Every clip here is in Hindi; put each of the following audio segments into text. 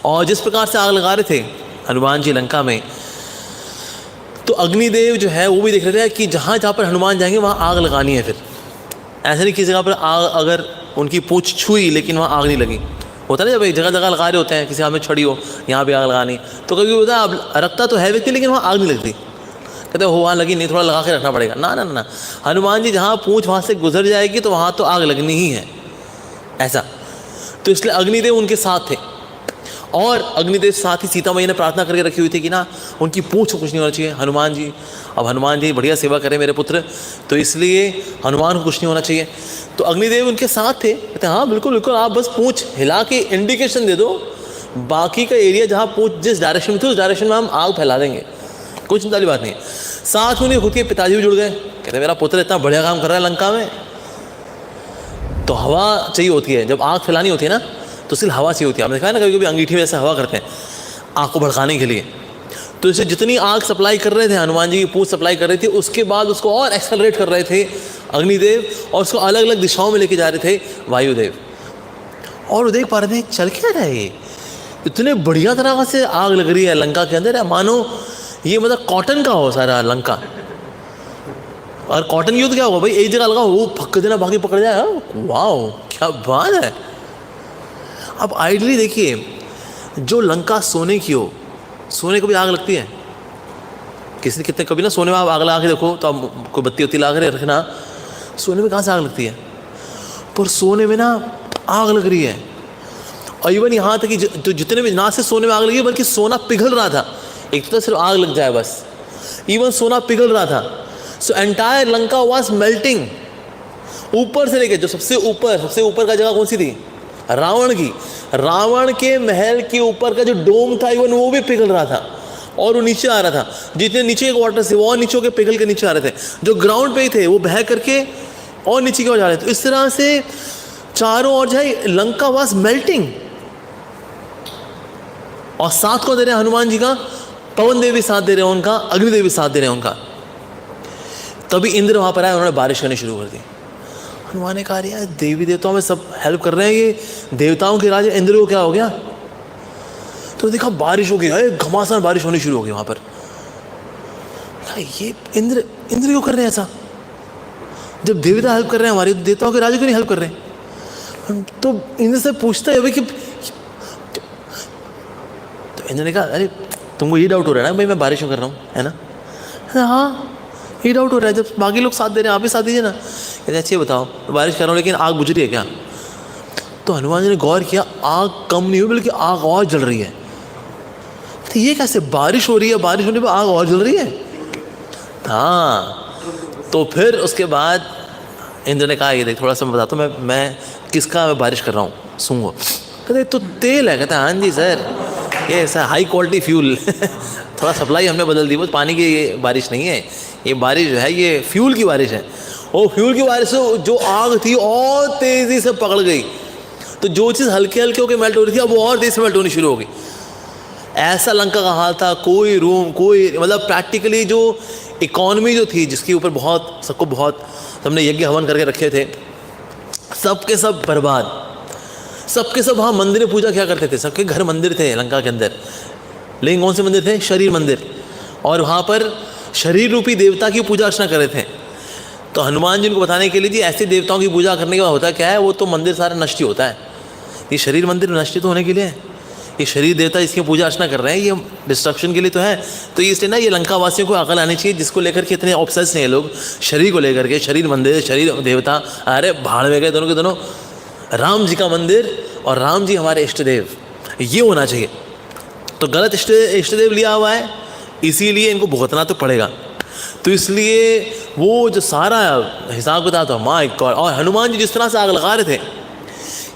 और जिस प्रकार से आग लगा रहे थे हनुमान जी लंका में, तो अग्निदेव जो है वो भी देख रहे थे कि जहाँ जहाँ पर हनुमान जाएंगे वहाँ आग लगानी है। फिर ऐसे नहीं किसी जगह पर आग अगर उनकी पूंछ छुई लेकिन वहाँ आग नहीं लगी, होता ना जब एक जगह जगह लगा रहे होते हैं, किसी हाथ में छड़ी हो यहाँ भी आग लगानी, तो कभी होता है अब रखता तो है व्यक्ति लेकिन वहाँ आग नहीं लगती, कहते हो वहाँ लगी नहीं, थोड़ा लगा के रखना पड़ेगा। ना ना ना, हनुमान जी जहाँ पूंछ वहाँ से गुजर जाएगी तो वहाँ तो आग लगनी ही है, ऐसा। तो इसलिए अग्निदेव उनके साथ थे, और अग्निदेव साथ ही सीता मैया ने प्रार्थना करके रखी हुई थी कि ना उनकी पूंछ को कुछ नहीं होना चाहिए। हनुमान जी, अब हनुमान जी बढ़िया सेवा करें मेरे पुत्र, तो इसलिए हनुमान को कुछ नहीं होना चाहिए। तो अग्निदेव उनके साथ थे, कहते हाँ बिल्कुल बिल्कुल, आप बस पूंछ हिला के इंडिकेशन दे दो, बाकी का एरिया जहाँ पूंछ जिस डायरेक्शन में थी उस डायरेक्शन में हम आग फैला देंगे, कोई चिंता वाली बात नहीं है। साथ में उन्हें खुद के पिताजी भी जुड़ गए, कहते मेरा पुत्र इतना बढ़िया काम कर रहा है लंका में, तो हवा चाहिए होती है, जब आग फैलानी होती है ना तो सिर्फ हवा चाहिए होती है। आपने देखा है ना कभी कभी अंगीठी में ऐसे हवा करते हैं आग को भड़काने के लिए, तो इसे जितनी आग सप्लाई कर रहे थे हनुमान जी की पूंछ सप्लाई कर रही थी, उसके बाद उसको और एक्सेलरेट कर रहे थे अग्निदेव, और उसको अलग अलग दिशाओं में लेके जा रहे थे वायुदेव। और वो देख पा रहे थे चल क्या रहा है, इतने बढ़िया तरह से आग लग रही है लंका के अंदर, मानो ये मतलब कॉटन का हो सारा लंका। और कॉटन युद्ध क्या होगा भाई, एक जगह लगा वो फक देना बाकी पकड़ जाए, वाह क्या बात है। अब आइडली देखिए, जो लंका सोने की हो, सोने को भी आग लगती है, किसी ने कितने कभी ना सोने में आप आग लगा के देखो तो आप कोई बत्ती वत्ती लगा के रखना, सोने में कहाँ से आग लगती है, पर सोने में ना आग लग रही है। और इवन यहाँ तक कि जो जितने भी ना से सोने में आग लगी बल्कि सोना पिघल रहा था, एक तो सिर्फ आग लग जाए बस, इवन सोना पिघल रहा था। So entire Lanka was melting, ऊपर से लेके जो सबसे ऊपर का जगह कौन सी थी, रावण की, रावण के महल के ऊपर का जो डोम था इवन वो भी पिघल रहा था, और वो नीचे आ रहा था, जितने नीचे के वाटर से वो और नीचे के पिघल के नीचे आ रहे थे, जो ग्राउंड पे ही थे वो बह करके और नीचे की ओर जा रहे थे। तो इस तरह से चारों ओर जाए लंका वाज मेल्टिंग। और साथ को दे रहे हैं हनुमान जी का, पवन देव भी साथ दे रहे हैं उनका, अग्निदेव भी साथ दे रहे हैं उनका। तभी इंद्र वहां पर आए, उन्होंने बारिश करनी शुरू कर दी। हनुमान ने कहा यार देवी देवताओं में सब हेल्प कर रहे हैं, ये देवताओं के राजा इंद्र को क्या हो गया। तो देखा बारिश हो गई, घमासान बारिश होनी शुरू हो गई वहां पर। ये इंद्र क्यों कर रहे हैं ऐसा, जब देवता हेल्प कर रहे हैं हमारे, तो देवताओं के राजा क्यों नहीं हेल्प कर रहे हैं। तो इंद्र से पूछता है कि, तो इंद्र ने कहा अरे तुमको ये डाउट हो रहा है ना भाई मैं बारिश क्यों कर रहा हूँ, है ना। हाँ ये डाउट हो रहा है, जब बाकी लोग साथ दे रहे हैं आप भी साथ दीजिए ना। कहते अच्छे बताओ, तो बारिश कर रहा हूँ लेकिन आग बुझ रही है क्या। तो हनुमान जी ने गौर किया, आग कम नहीं हुई बल्कि आग और जल रही है। तो ये कैसे, बारिश हो रही है, बारिश होने पर आग और जल रही है। हाँ, तो फिर उसके बाद इंद्र ने कहा ये देख थोड़ा सा मैं बताता हूँ मैं किसका मैं बारिश कर रहा हूँ, सुनो। कहते तो तेल है। कहता हाँ जी सर, ये ऐसा हाई क्वालिटी फ्यूल थोड़ा सप्लाई हमने बदल दी, वो पानी की ये बारिश नहीं है, ये बारिश जो है ये फ्यूल की बारिश है। और फ्यूल की बारिश से जो आग थी और तेज़ी से पकड़ गई, तो जो चीज़ हल्के हल्के होकर मेल्ट हो रही थी अब वो और तेज़ी से मेल्ट होनी शुरू हो गई। ऐसा लंका का हाल था, कोई रूम कोई मतलब प्रैक्टिकली जो इकॉनमी जो थी जिसके ऊपर बहुत सबको बहुत हमने यज्ञ हवन करके रखे थे, सबके सब बर्बाद। सबके सब वहाँ मंदिर में पूजा क्या करते थे, सबके घर मंदिर थे लंका के अंदर, लेकिन कौन से मंदिर थे, शरीर मंदिर, और वहाँ पर शरीर रूपी देवता की पूजा अर्चना कर रहे थे। तो हनुमान जी को बताने के लिए जी ऐसे देवताओं की पूजा करने के बाद होता क्या है, वो तो मंदिर सारा नष्ट ही होता है, ये शरीर मंदिर नष्ट तो होने के लिए है, ये शरीर देवता इसकी पूजा अर्चना कर रहे हैं, ये डिस्ट्रक्शन के लिए तो है। तो इसलिए ना ये लंका वासियों को अकल आनी चाहिए, जिसको लेकर के इतने ऑब्सेस हैं लोग, शरीर को लेकर के, शरीर मंदिर शरीर देवता, अरे भाड़ में गए दोनों के दोनों। राम जी का मंदिर और राम जी हमारे इष्ट देव, ये होना चाहिए। तो गलत इष्ट देव लिया हुआ है, इसीलिए इनको भुगतना तो पड़ेगा। तो इसलिए वो जो सारा हिसाब किताब था, माय गॉड। और हनुमान जी जिस तरह से आग लगा रहे थे,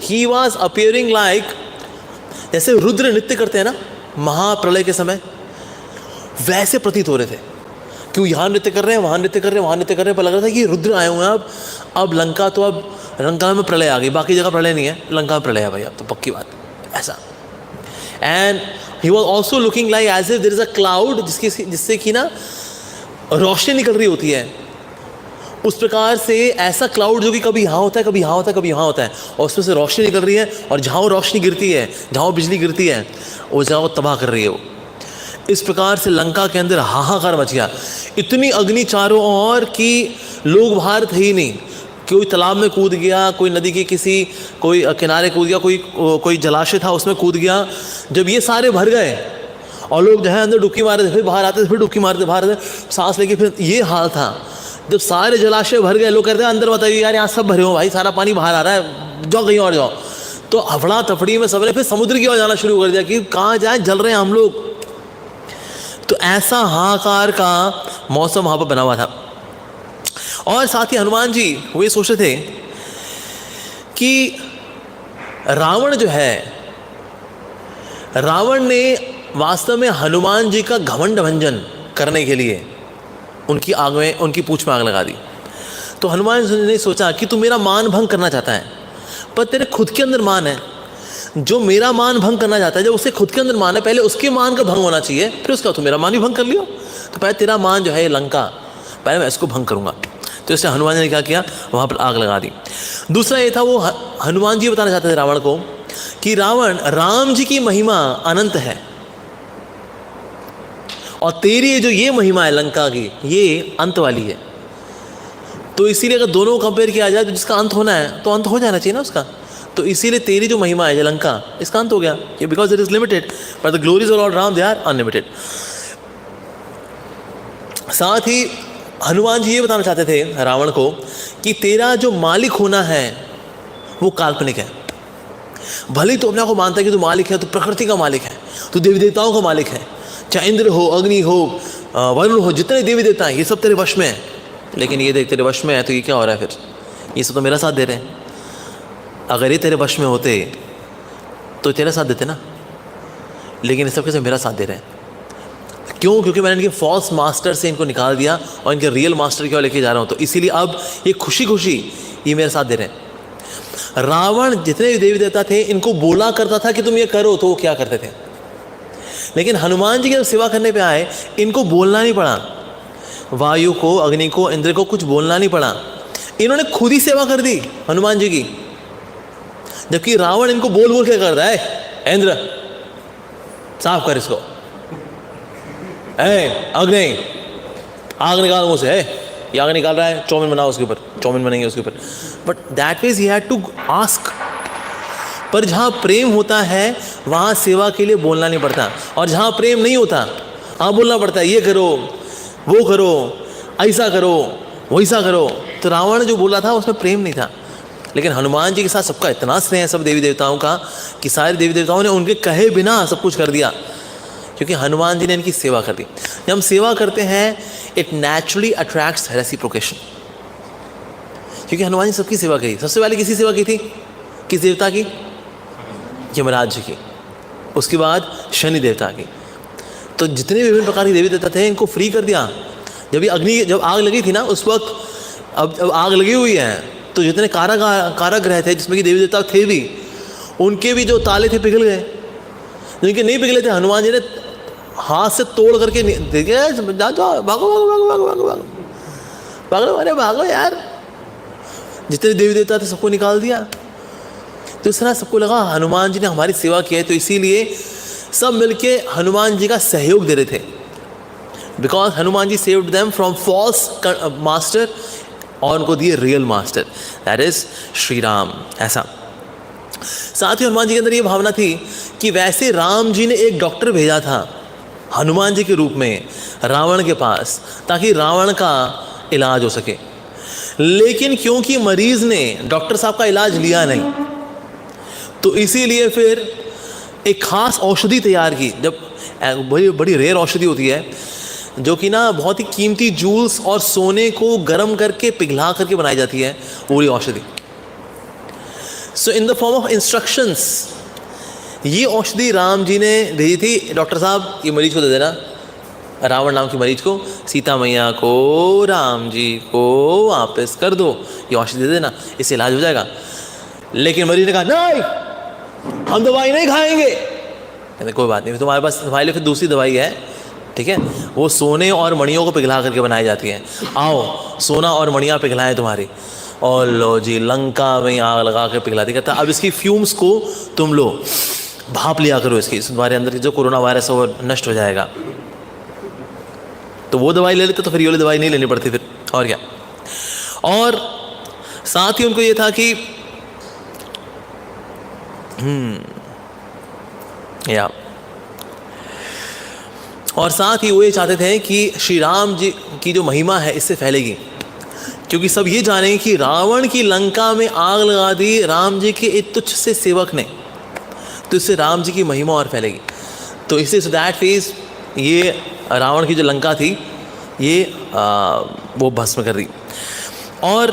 ही वॉज अपियरिंग लाइक, जैसे रुद्र नृत्य करते हैं ना महाप्रलय के समय, वैसे प्रतीत हो रहे थे। क्यों यहाँ नृत्य कर रहे हैं, वहाँ नृत्य कर रहे हैं, वहाँ नृत्य कर रहे हैं, पर लग रहा था कि रुद्र आए हुए हैं अब लंका, तो अब लंका में प्रलय आ गई, बाकी जगह प्रलय नहीं है, लंका में प्रलय है भाई अब तो पक्की बात ऐसा। And he was also looking like as if there is a cloud, जिससे कि ना रोशनी निकल रही होती है, उस प्रकार से ऐसा क्लाउड जो कि कभी यहाँ होता है, कभी यहाँ होता है, कभी यहाँ होता है, और उसमें से रोशनी निकल रही है, और जहाँ वो रोशनी गिरती है, जहाँ वो बिजली गिरती है, उस जगह को तबाह कर रही है वो। इस प्रकार से लंका के अंदर हाहाकार मच गया। इतनी अग्नि चारों ओर कि लोग बाहर थे ही नहीं। कोई तालाब में कूद गया, कोई नदी के किसी कोई किनारे कूद गया, कोई जलाशय था उसमें कूद गया। जब ये सारे भर गए और लोग जो है अंदर डुबकी मारते थे, फिर बाहर आते थे, फिर डुबकी मारते बाहर आते, सांस लेके, फिर ये हाल था। जब सारे जलाशय भर गए, लोग कहते हैं अंदर बताइए यार यहाँ सब भरे हो भाई, सारा पानी बाहर आ रहा है, जाओ कहीं और जाओ। तो हफड़ा तफड़ी में सबने फिर समुद्र की ओर जाना शुरू कर दिया कि कहाँ जाए, जल रहे हैं हम लोग। तो ऐसा हाहाकार का मौसम वहाँ पर बना हुआ था। और साथ ही हनुमान जी वो ये सोचते थे कि रावण जो है, रावण ने वास्तव में हनुमान जी का घमंड भंजन करने के लिए उनकी आग में, उनकी पूंछ में आग लगा दी। तो हनुमान जी ने सोचा कि तू मेरा मान भंग करना चाहता है, पर तेरे खुद के अंदर मान है। जो मेरा मान भंग करना चाहता है, जब उसे खुद के अंदर मान है, पहले उसके मान का भंग होना चाहिए, फिर उसका तू मेरा मान भी भंग कर लियो। तो पहले तेरा मान जो है लंका, पहले मैं इसको भंग करूँगा। तो इससे हनुमान जी ने क्या किया, वहाँ पर आग लगा दी। दूसरा ये था, वो हनुमान जी बताना चाहते थे रावण को कि रावण, राम जी की महिमा अनंत है, और तेरी जो ये महिमा है लंका की, ये अंत वाली है। तो इसीलिए अगर दोनों कंपेयर किया जाए तो जिसका अंत होना है तो अंत हो जाना चाहिए ना उसका। तो इसीलिए तेरी जो महिमा है लंका, इसका अंत हो गया, because it is limited, but the glories of lord Ram they are unlimited. साथ ही हनुमान जी ये बताना चाहते थे रावण को कि तेरा जो मालिक होना है वो काल्पनिक है। भले ही तो अपने को मानता है कि तू मालिक है, तू प्रकृति का मालिक है, तू देवी देवताओं का मालिक है, चाहे इंद्र हो, अग्नि हो, वरुण हो, जितने देवी देवता हैं ये सब तेरे वश में है। लेकिन ये देख तेरे वश में है तो ये क्या हो रहा है, फिर ये सब तो मेरा साथ दे रहे हैं। अगर ये तेरे वश में होते तो तेरा साथ देते ना, लेकिन ये सब कैसे मेरा साथ दे रहे हैं? क्यों? क्योंकि मैंने इनके फॉल्स मास्टर से इनको निकाल दिया और इनके रियल मास्टर की ओर लेके जा रहा हूँ। तो इसीलिए अब ये खुशी खुशी ये मेरे साथ दे रहे हैं। रावण जितने भी देवी देवता थे, इनको बोला करता था कि तुम ये करो, तो वो क्या करते थे। लेकिन हनुमान जी के जब सेवा करने पे आए, इनको बोलना नहीं पड़ा, वायु को, अग्नि को, इंद्र को कुछ बोलना नहीं पड़ा, इन्होंने खुद ही सेवा कर दी हनुमान जी की। जबकि रावण इनको बोल बोल के कर रहा है, इंद्र साफ कर इसको, अग्नि आग निकाल मुझसे, ये आग निकाल रहा है, चौमिन बनाओ उसके ऊपर, चौमिन बनेंगे उसके ऊपर। But that means he had to ask. पर जहाँ प्रेम होता है वहाँ सेवा के लिए बोलना नहीं पड़ता, और जहाँ प्रेम नहीं होता वहाँ बोलना पड़ता है, ये करो, वो करो, ऐसा करो, वैसा करो। तो रावण जो बोला था उसमें प्रेम नहीं था। लेकिन हनुमान जी के साथ सबका इतना स्नेह है, सब देवी देवताओं का, कि सारे देवी देवताओं ने उनके कहे बिना सब कुछ कर दिया, क्योंकि हनुमान जी ने इनकी सेवा कर दी। जब हम सेवा करते हैं, इट नेचुरली अट्रैक्ट्स रेसिप्रोकेशन। क्योंकि हनुमान जी सबकी सेवा करी। सबसे पहले किसी सेवा की थी? किस देवता की? यमराज जी की। उसके बाद शनि देवता की। तो जितने भी विभिन्न प्रकार के देवी देवता थे, इनको फ्री कर दिया। जब आग लगी थी ना, उस वक्त, अब आग लगी हुई है, तो जितने कारागृह थे जिसमें कि देवी देवता थे भी, उनके भी जो ताले थे पिघल गए। जिनके नहीं पिघले थे, हनुमान जी ने हाथ से तोड़ करके देखिए, जाओ, भागो भागो भागो भागो भागो भागो भागो, अरे भागो यार। जितने देवी देवता थे सबको निकाल दिया। तो इस तरह सबको लगा हनुमान जी ने हमारी सेवा की है, तो इसीलिए सब मिलके हनुमान जी का सहयोग दे रहे थे, because Hanuman ji saved them from false master, और उनको दिए real master, that is Shri Ram. ऐसा साथ ही हनुमान जी के अंदर ये भावना थी कि वैसे राम जी ने एक डॉक्टर भेजा था हनुमान जी के रूप में रावण के पास, ताकि रावण का इलाज हो सके। लेकिन क्योंकि मरीज ने डॉक्टर साहब का इलाज लिया नहीं, तो इसीलिए फिर एक खास औषधि तैयार की। जब बड़ी रेयर औषधि होती है, जो कि ना बहुत ही कीमती जूल्स और सोने को गर्म करके पिघला करके बनाई जाती है, वो वाली औषधि। So in the form of instructions ये औषधि राम जी ने भेजी थी, डॉक्टर साहब ये मरीज को दे देना, रावण नाम की मरीज को, सीता मैया को, राम जी को वापस कर दो, ये औषधि दे देना, इससे इलाज हो जाएगा। लेकिन मरीज ने कहा नहीं, हम दवाई नहीं खाएंगे। कहते कोई बात नहीं, तुम्हारे पास, तुम्हारे लिए फिर दूसरी दवाई है, ठीक है, वो सोने और मणियों को पिघला करके बनाई जाती हैं। आओ सोना और मणियाँ पिघलाएं तुम्हारी, और लो जी लंका में आग लगा के पिघला दी। कहता अब इसकी फ्यूम्स को तुम लो, भाप लिया करो इसकी, तुम्हारे अंदर जो कोरोना वायरस है वो नष्ट हो जाएगा। तो वो दवाई ले लेते तो फिर ये वाली दवाई नहीं लेनी पड़ती फिर, और क्या। और साथ ही उनको ये था कि या और साथ ही वो ये चाहते थे कि श्री राम जी की जो महिमा है इससे फैलेगी, क्योंकि सब ये जाने कि रावण की लंका में आग लगा दी राम जी के एक तुच्छ से सेवक ने, तो इससे राम जी की महिमा और फैलेगी। तो इससे सो दैट फेज ये रावण की जो लंका थी ये वो भस्म कर दी। और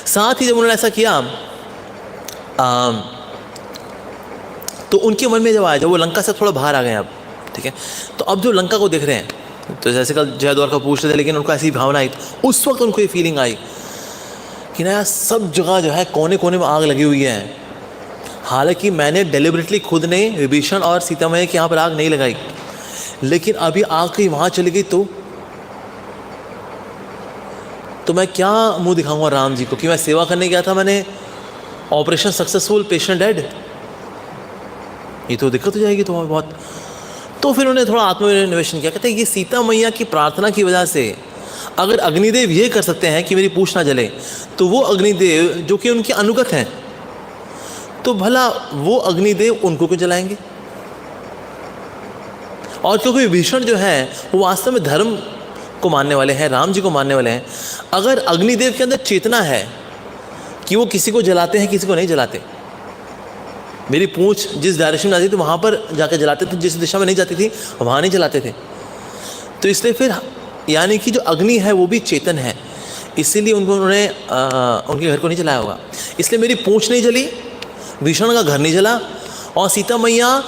साथ ही जब उन्होंने ऐसा किया तो उनके मन में जब आया, जब वो लंका से थोड़ा बाहर आ गए अब, ठीक है, तो अब जो लंका को देख रहे हैं, तो जैसे कल जयद्वार का पूछ रहे थे, लेकिन उनको ऐसी भावना आई, उस वक्त उनको ये फीलिंग आई कि ना सब जगह जो है कोने कोने में आग लगी हुई है। हालांकि मैंने डेलिबरेटली खुद ने विभीषण और सीता मैया के यहाँ पर आग नहीं लगाई, लेकिन अभी आग कहीं वहाँ चली गई तो मैं क्या मुंह दिखाऊंगा राम जी को कि मैं सेवा करने गया था, मैंने ऑपरेशन सक्सेसफुल, पेशेंट डेड, ये तो दिक्कत हो जाएगी तुम्हें बहुत। तो फिर उन्होंने थोड़ा आत्मनिवेशन किया। कहते हैं ये सीता मैया की प्रार्थना की वजह से अगर अग्निदेव ये कर सकते हैं कि मेरी पूंछ ना जले, तो वो अग्निदेव जो कि उनके अनुगत हैं, तो भला वो अग्निदेव उनको क्यों जलाएंगे। और क्योंकि विभीषण जो है वो वास्तव में धर्म को मानने वाले हैं, राम जी को मानने वाले हैं, अगर अग्निदेव के अंदर चेतना है कि वो किसी को जलाते हैं किसी को नहीं जलाते, मेरी पूंछ जिस डायरेक्शन में जाती थी वहाँ पर जाकर जलाते थे, जिस दिशा में नहीं जाती थी वहाँ नहीं जलाते थे। तो इसलिए फिर यानी कि जो अग्नि है वो भी चेतन है, इसीलिए उन्होंने उनके घर को नहीं जलाया होगा। इसलिए मेरी पूंछ नहीं जली, भीषण का घर नहीं जला, और सीता मैया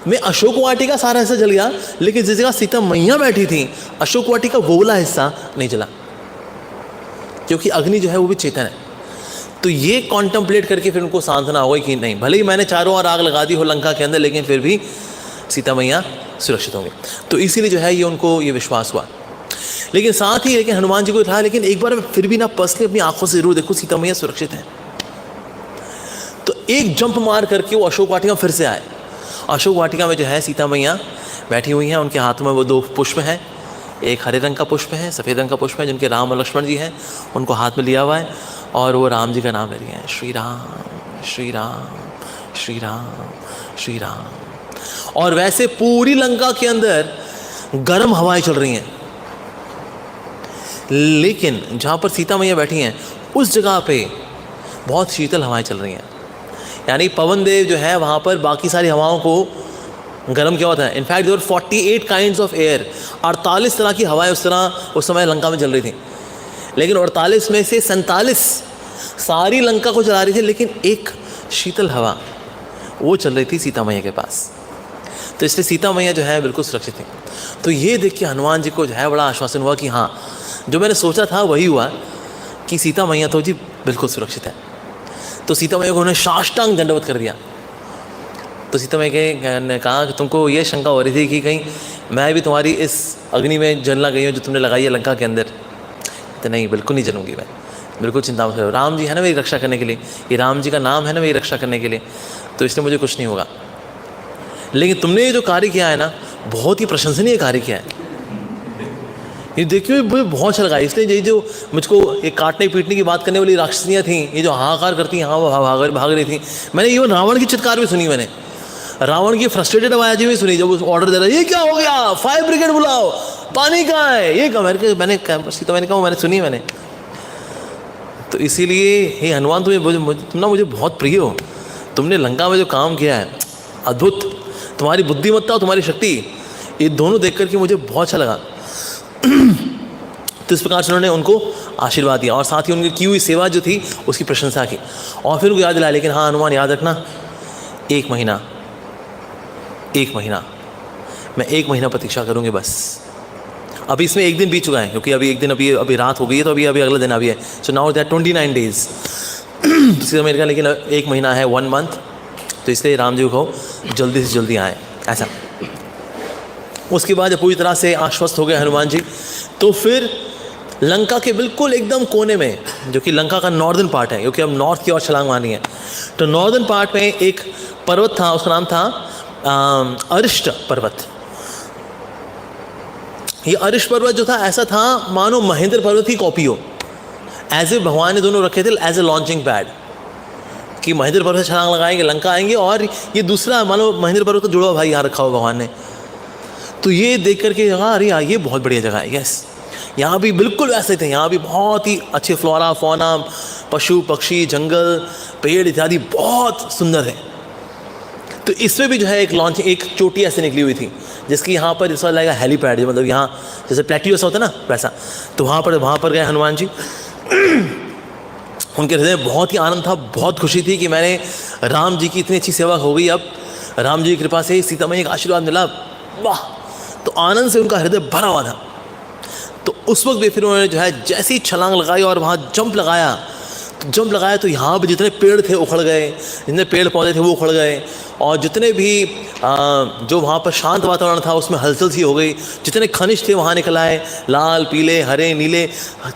में अशोक वाटिका सारा हिस्सा जल गया, लेकिन जिस जगह सीता मैया बैठी थी अशोक वाटिका वो वाला हिस्सा नहीं जला, क्योंकि अग्नि जो है वो भी चेतन है। तो ये कॉन्टम्पलेट करके फिर उनको सांत्वना हो गई कि नहीं, भले ही मैंने चारों ओर आग लगा दी हो लंका के अंदर, लेकिन फिर भी सीता मैया सुरक्षित होंगे। तो इसीलिए जो है ये उनको ये विश्वास हुआ। लेकिन साथ ही लेकिन हनुमान जी को था, लेकिन एक बार फिर भी ना पर्सनली अपनी आंखों से जरूर देखो सीता मैया सुरक्षित है। तो एक जंप मार करके वो अशोक वाटिका फिर से आए। अशोक वाटिका में जो है सीता मैया बैठी हुई हैं, उनके हाथ में वो 2 पुष्प हैं, एक हरे रंग का पुष्प है, सफ़ेद रंग का पुष्प है, जिनके राम और लक्ष्मण जी हैं, उनको हाथ में लिया हुआ है, और वो राम जी का नाम ले रही हैं, श्री राम श्री राम श्री राम श्री राम। और वैसे पूरी लंका के अंदर गर्म हवाएं चल रही हैं, लेकिन जहाँ पर सीता मैया बैठी हैं उस जगह पे बहुत शीतल हवाएं चल रही हैं। यानी पवन देव जो है वहाँ पर बाकी सारी हवाओं को गर्म क्या होता है। In fact there 48 kinds of air, 48 तरह की हवाएं उस समय लंका में चल रही थी, लेकिन 48 में से 47 सारी लंका को जला रही थी, लेकिन एक शीतल हवा वो चल रही थी सीता मैया के पास। तो इसलिए सीता मैया जो है बिल्कुल सुरक्षित थी। तो ये देख के हनुमान जी को जो है बड़ा आश्वासन हुआ कि हाँ, जो मैंने सोचा था वही हुआ कि सीता मैया तो जी बिल्कुल सुरक्षित है। तो सीता मैया को उन्होंने साष्टांग दंडवत कर दिया। तो सीता मैया ने कहा कि तुमको ये शंका हो रही थी कि कहीं मैं भी तुम्हारी इस अग्नि में जलना गई हूँ जो तुमने लगाई है लंका के अंदर। तो नहीं, बिल्कुल नहीं जलूंगी मैं, बिल्कुल चिंता मत करो, राम जी है ना मेरी रक्षा करने के लिए, ये राम जी का नाम है ना मेरी रक्षा करने के लिए, तो इसलिए मुझे कुछ नहीं होगा। लेकिन तुमने ये जो कार्य किया है ना, बहुत ही प्रशंसनीय कार्य किया है, ये देखिए मुझे बहुत अच्छा लगा। इसलिए ये जो मुझको ये काटने पीटने की बात करने वाली राक्षसियाँ थी, ये जो हाहाकार करती हैं, हाँ वो भाग रही थी, मैंने इवन रावण की चित्कार भी सुनी, मैंने रावण की फ्रस्ट्रेटेड आवाज़ भी सुनी जब उस ऑर्डर दे रहा है, ये क्या हो गया, फायर ब्रिगेड बुलाओ, पानी कहाँ है, ये कहा मैंने कहा मैंने सुनी मैंने। तो इसीलिए हे हनुमान तुम ना मुझे बहुत प्रिय हो, तुमने लंका में जो काम किया है अद्भुत, तुम्हारी बुद्धिमत्ता और तुम्हारी शक्ति, ये दोनों देख करके मुझे बहुत अच्छा लगा। तो इस प्रकार से उन्होंने उनको आशीर्वाद दिया और साथ ही उनकी की हुई सेवा जो थी उसकी प्रशंसा की। और फिर उनको याद दिलाया, लेकिन हाँ हनुमान याद रखना, 1 महीना मैं 1 महीना प्रतीक्षा करूँगी बस। अभी इसमें 1 दिन बीत चुका है, क्योंकि अभी 1 दिन अभी रात हो गई है, तो अभी अगला दिन अभी है। सो नाउ दैट 29 डेज सीधा मेरे का, लेकिन 1 महीना है, 1 मंथ। तो इसलिए राम जी को जल्दी से जल्दी आए ऐसा। उसके बाद जब पूरी तरह से आश्वस्त हो गए हनुमान जी, तो फिर लंका के बिल्कुल एकदम कोने में, जो कि लंका का नॉर्दर्न पार्ट है, क्योंकि अब नॉर्थ की ओर छलांग मारनी है, तो नॉर्दर्न पार्ट में एक पर्वत था, उसका नाम था अरिष्ट पर्वत। ये अरिष्ट पर्वत जो था ऐसा था मानो महेंद्र पर्वत की कॉपी हो, एज ए भगवान ने दोनों रखे थे एज ए लॉन्चिंग पैड, कि महेंद्र पर्वत से छलांग लगाएंगे लंका आएंगे, और ये दूसरा मानो महेंद्र पर्वत का जुड़ा हुआ भाई यहाँ रखा हुआ भगवान ने। तो ये देख करके जगह, अरे यार ये बहुत बढ़िया जगह है। यस, यहाँ भी बिल्कुल वैसे थे, यहाँ भी बहुत ही अच्छे फ्लोरा फौना, पशु पक्षी, जंगल, पेड़ इत्यादि बहुत सुंदर है। तो इसमें भी जो है एक लॉन्च, एक चोटी ऐसे निकली हुई थी, जिसकी यहाँ पर जैसा लगेगा हेलीपैड, मतलब यहाँ जैसे प्लेट्यू ऐसा होता है ना वैसा। तो वहाँ पर गए हनुमान जी। उनके हृदय में बहुत ही आनंद था, बहुत खुशी थी कि मैंने राम जी की इतनी अच्छी सेवा हो गई, अब राम जी की कृपा से सीता मैया का आशीर्वाद मिला, वाह। तो आनंद से उनका हृदय भरा हुआ था। तो उस वक्त भी फिर उन्होंने जो है जैसी छलांग लगाई और वहाँ जंप लगाया तो यहाँ भी जितने पेड़ थे उखड़ गए, जितने पेड़ पौधे थे वो उखड़ गए, और जितने भी जो वहाँ पर शांत वातावरण था उसमें हलचल सी हो गई। जितने खनिज थे वहाँ निकल आए, लाल पीले हरे नीले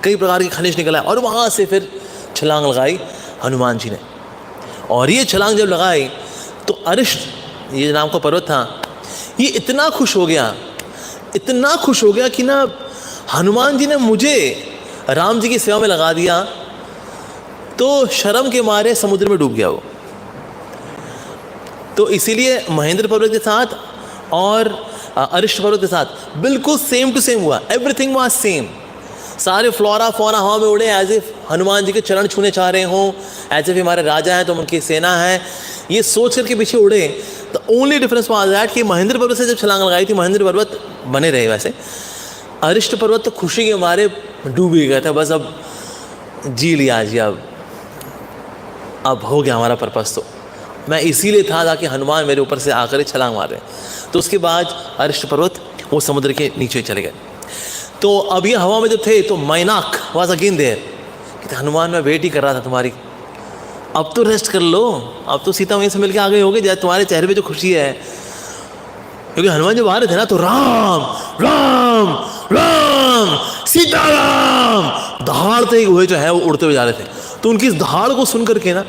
कई प्रकार के खनिज निकल आए, और वहाँ से फिर छलांग लगाई हनुमान जी ने। और ये छलांग जब लगाई तो अरिष्ट, ये नाम का पर्वत था, ये इतना खुश हो गया कि ना हनुमान जी ने मुझे राम जी की सेवा में लगा दिया, तो शर्म के मारे समुद्र में डूब गया वो। तो इसीलिए महेंद्र पर्वत के साथ और अरिष्ट पर्वत के साथ बिल्कुल सेम टू सेम हुआ, एवरीथिंग वाज सेम। सारे फ्लोरा फौना हवा में उड़े, एज इफ हनुमान जी के चरण छूने चाह रहे हों, एज इफ हमारे राजा हैं तो उनकी सेना है, ये सोच करके पीछे उड़े। The only difference was that कि महेंद्र पर्वत से जब छलांग लगाई थी, महेंद्र पर्वत बने रहे वैसे, अरिष्ट पर्वत तो खुशी के मारे डूब ही गया था, बस अब जी लिया जी, अब हो गया हमारा पर्पस। तो मैं इसीलिए था ताकि हनुमान मेरे ऊपर से आकर छलांग मारे। तो उसके बाद अरिष्ट पर्वत वो समुद्र के नीचे चले गए। तो अब ये हवा में जब थे तो मैनाक वाज अगेन देयर, कि हनुमान मैं वेट ही कर रहा था तुम्हारी, अब तो रेस्ट कर लो, अब तो सीता वहीं से मिलके आ गए होगे, जैसे तुम्हारे चेहरे पे जो खुशी है। क्योंकि हनुमान जब आ रहे थे ना तो राम राम राम सीताराम दहाड़ते हुए जो है वो उड़ते हुए जा रहे थे। तो उनकी इस दहाड़ को सुन करके ना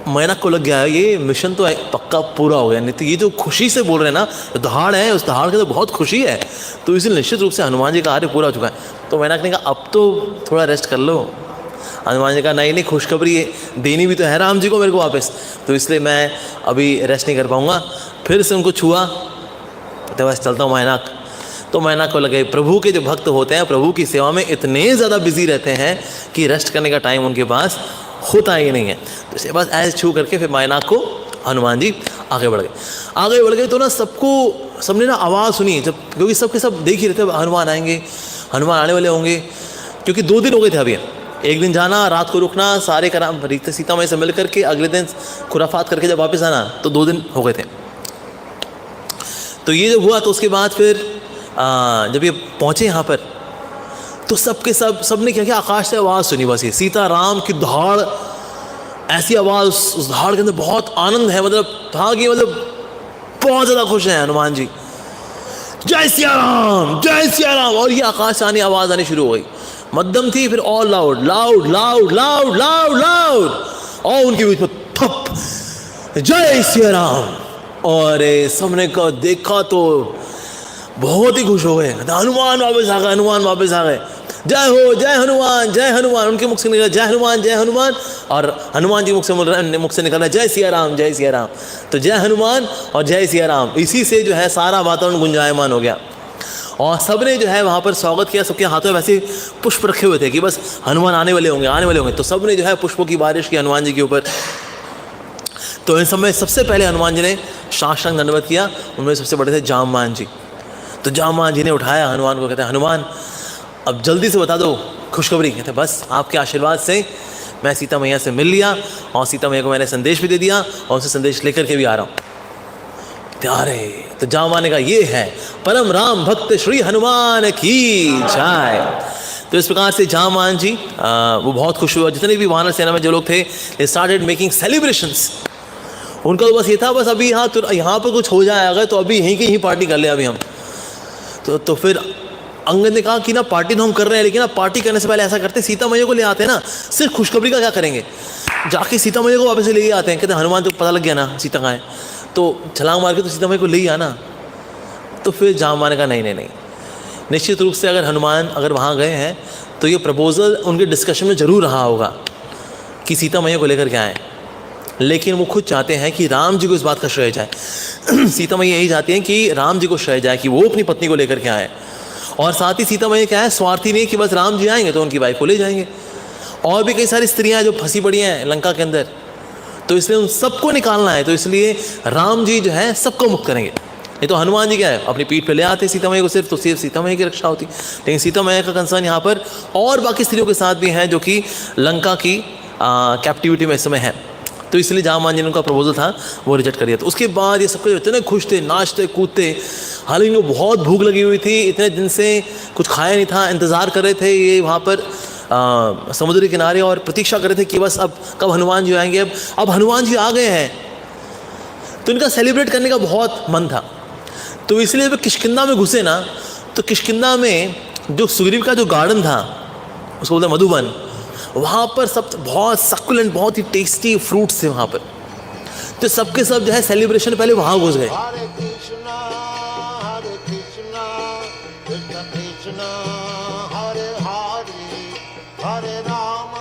मैनाक को लग गया ये मिशन तो पक्का पूरा हो गया, नहीं तो ये जो खुशी से बोल रहे हैं ना, दहाड़ है, उस दहाड़ के तो बहुत खुशी है, तो इसलिए निश्चित रूप से हनुमान जी का कार्य पूरा हो चुका है। तो मैनाक ने कहा अब तो थोड़ा रेस्ट कर लो। हनुमान जी का नहीं खुशखबरी देनी भी तो है राम जी को मेरे को वापस, तो इसलिए मैं अभी रेस्ट नहीं कर पाऊँगा। फिर से उनको छुआ, तो बस चलता हूँ मैनाक। तो मैनाक को लगे प्रभु के जो भक्त होते हैं प्रभु की सेवा में इतने ज़्यादा बिजी रहते हैं कि रेस्ट करने का टाइम उनके पास होता ही नहीं है। तो इसे बस ऐसे छू करके फिर मैनाक को हनुमान जी आगे बढ़ गए। तो ना सबने ना आवाज़ सुनी, जब क्योंकि सबके सब देख ही रहे थे हनुमान आएंगे, हनुमान आने वाले होंगे, क्योंकि 2 दिन हो गए थे अभी। एक दिन जाना, रात को रुकना, सारे कराम सीता मैया से मिल करके अगले दिन खुराफात करके जब वापस आना, तो 2 दिन हो गए थे। तो ये जब हुआ तो उसके बाद फिर जब ये पहुँचे यहाँ पर तो सबने क्या आकाश से आवाज़ सुनी, बस ये सीता राम की दहाड़, ऐसी आवाज़, उस दहाड़ के अंदर बहुत आनंद है, मतलब था कि बहुत ज़्यादा खुश हैं हनुमान जी, जय सिया राम जय सिया राम। और ये आकाश से आवाज़ आनी शुरू हो गई, मध्यम थी, फिर और loud loud loud loud loud loud, और उनके बीच में थप जय सिया राम। और सबने का देखा तो बहुत ही खुश हो गए, हनुमान वापस आ गए, जय हो जय हनुमान। उनके मुख से निकला जय हनुमान, और हनुमान जी मुख से निकल रहा जय सिया राम। तो जय हनुमान और जय सिया राम, इसी से जो है सारा वातावरण गुंजायमान हो गया। और सबने जो है वहाँ पर स्वागत किया, सबके हाथों में वैसे पुष्प रखे हुए थे कि बस हनुमान आने वाले होंगे। तो सबने जो है पुष्पों की बारिश की हनुमान जी के ऊपर। तो इन समय सबसे पहले हनुमान जी ने साष्टांग दंडवत किया, उनमें सबसे बड़े थे जामवान जी। तो जामवान जी ने उठाया हनुमान को, कहते हैं हनुमान अब जल्दी से बता दो खुशखबरी। कहते बस आपके आशीर्वाद से मैं सीता मैया से मिल लिया, और सीता मैया को मैंने संदेश भी दे दिया, और उनसे संदेश लेकर के भी आ रहा हूँ। अरे तो जामवान ने कहा ये है परम राम भक्त श्री हनुमान की जय। तो इस प्रकार से जामवान जी वो बहुत खुश हुआ। जितने भी वानर सेना में जो लोग थे, दे स्टार्टेड मेकिंग सेलिब्रेशंस। उनका तो बस ये था, बस अभी यहाँ पर कुछ हो जाए अगर तो अभी यहीं की पार्टी कर ले अभी हम। तो फिर अंगद ने कहा कि ना पार्टी तो हम कर रहे हैं, लेकिन ना पार्टी करने से पहले ऐसा करते हैं, सीता मैया को ले आते हैं ना, सिर्फ खुशखबरी का क्या करेंगे, जाके सीता मैया को वापस ले आते हैं। कहते हनुमान तो पता लग गया ना सीता कहाँ है, तो छलांग मार के तो सीता मैया को ले आना। तो फिर जामवान ने कहा नहीं नहीं नहीं, निश्चित रूप से अगर हनुमान अगर वहाँ गए हैं तो ये प्रपोज़ल उनके डिस्कशन में ज़रूर रहा होगा कि सीता मैया को लेकर के आएँ, लेकिन वो खुद चाहते हैं कि राम जी को इस बात का श्रेय जाए। सीता मैया यही चाहती हैं कि राम जी को श्रेय जाए कि वो अपनी पत्नी को लेकर के आए, और साथ ही सीता मैया क्या है, स्वार्थी नहीं कि बस राम जी आएंगे तो उनकी वाइफ को ले जाएंगे। और भी कई सारी स्त्रियां जो फंसी पड़ी हैं लंका के अंदर, तो इसलिए उन सबको निकालना है, तो इसलिए राम जी जो है सबको मुक्त करेंगे। नहीं तो हनुमान जी क्या है, अपनी पीठ पे ले आते सीता मैया को, सिर्फ तो सिर्फ सीता मैया की रक्षा होती। लेकिन सीता मैया का कंसर्न यहाँ पर और बाकी स्त्रियों के साथ भी है जो कि लंका की कैप्टिविटी में इस समय है, तो इसलिए जामवान जी ने उनका प्रपोजल था वो रिजेक्ट कर दिया। तो उसके बाद ये सबके इतने खुश थे, नाचते कूदते, हालांकि इनको बहुत भूख लगी हुई थी, इतने दिन से कुछ खाया नहीं था, इंतज़ार कर रहे थे ये वहाँ पर समुद्र के किनारे, और प्रतीक्षा कर रहे थे कि बस अब कब हनुमान जी आएंगे। अब हनुमान जी आ गए हैं तो इनका सेलिब्रेट करने का बहुत मन था। तो इसलिए वे किष्किंधा में घुसे ना, तो किष्किंधा में जो सुग्रीव का जो गार्डन था उसको बोलते मधुबन, वहाँ पर सब बहुत सक्युलेंट, बहुत ही टेस्टी फ्रूट्स थे वहाँ पर, तो सबके सब जो है सेलिब्रेशन पहले वहाँ घुस गए। हरे कृष्णा कृष्ण कृष्ण हरे हरे हरे राम